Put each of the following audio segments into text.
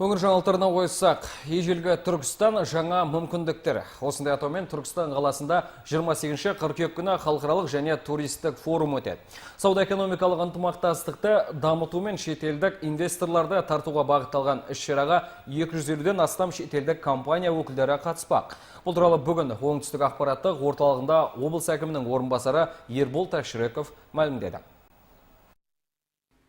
Өңір жаңалықтарына ойыссақ, ежелгі Түркістан жаңа мүмкіндіктер. Осындай атаумен Түркістан қаласында 28 қыркүйек күні халықаралық және туристік форум өтеді. Сауда-экономикалық ынтымақтастықты дамыту мен шетелдік инвесторларды тартуға бағытталған іс-шараға 250-ден астам шетелдік компания өкілдері қатыспақ. Бұл туралы бүгін оңтүстік ақпараттық орталығында облыс әкімінің орынбасары Ербол Ташреков мәлімдеді.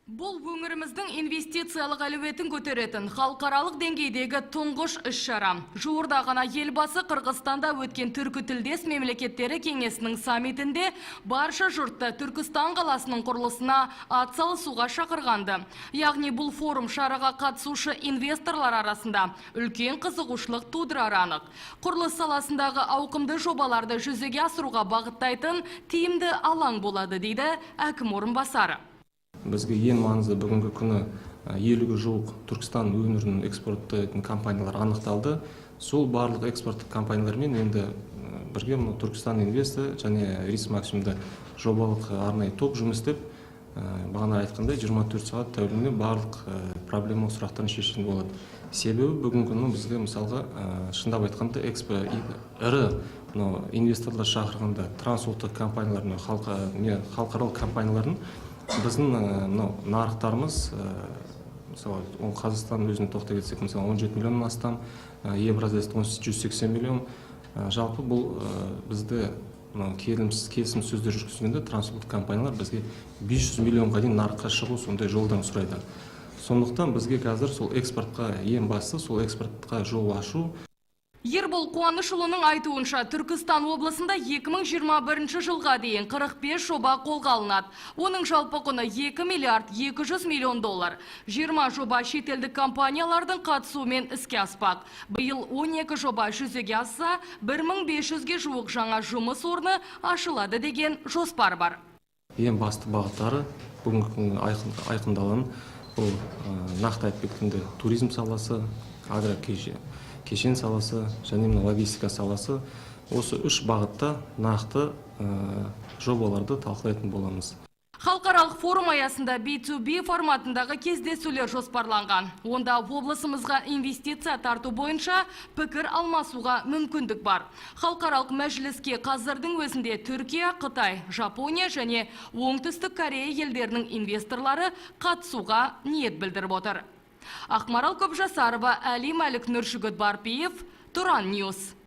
Бұл өңіріміздің инвестициялық әлеуетін көтеретін халықаралық деңгейдегі тұңғыш іс-шара. Жуырда ғана елбасы Қырғызстанда өткен түркітілдес мемлекеттері кеңесінің саммитінде барша жұртты Түркістан қаласының құрылысына атсалысуға шақырғанды. Яғни бұл форум шараға қатысушы инвесторлар арасында үлкен қызығушылық тудырары анық. Құрылыс саласындағы ауқымды жобаларды жүзеге асыруға бағыттайтын тиімді алаң болады, дейді әкім орынбасары. Бізге ең маңызды бүгінгі күні 50-ге жуық Түркістан өңірінің экспорттайтын компаниялар анықталды. Сол барлық экспорттық компаниялармен енді бірге Түркістан инвесті және Рис Максимді жобалық арнайы топ жұмыс істеп, бағана айтқандай 24 сағат тәулігінде барлық проблема сұрақтарын шешетін болады. Себебі бүгінгі күні бізге мысалға шындап айтқанда ірі инвесторлар шақырғанда трансұлттық компаниялар, халықаралық компаниялардың біздің нарықтарымыз, мысалы, Қазақстан өзіне тоқтай кетсек, мысалы 17 миллионнан астам, Евразияда 180 миллион. Жалпы бұл бізді келісім сөздер жүргізгенде трансұлттық компаниялар бізге 500 миллионға дейін нарыққа шығу сондай жолдан сұрайды. Сондықтан бізге қазір сол экспортқа ең басты, сол экспортқа жол ашу. Ербол Қуанышұлының айтуынша Түркістан облысында 2021 жылға дейін 45 жоба қолға алынады. Оның жалпы құны 2 миллиард 200 миллион доллар. 20 жоба шетелдік компаниялардың қатысуымен іске аспақ. Биыл 12 жоба жүзеге асса, 1500-ге жуық жаңа жұмыс орны ашылады деген жоспар бар. Ең басты бағыттары бүгінгі күні айқындалған. Бұл нақты айтып кеткенде туризм саласы, кешен саласы және логистика саласы. Осы үш бағытта нақты жобаларды талқылайтын боламыз. Халықаралық форум аясында B2B форматындағы кездесулер жоспарланған. Онда облысымызға инвестиция тарту бойынша пікір алмасуға мүмкіндік бар. Халықаралық мәжіліске қазірдің өзінде Түркия, Қытай, Жапония және Оңтүстік Корея елдерінің инвесторлары қатысуға ниет білдіріп отыр. Ақмарал Көпжасарова, Әли Мәлік Нұршүгіт Барпиев, Тұран Ньюс.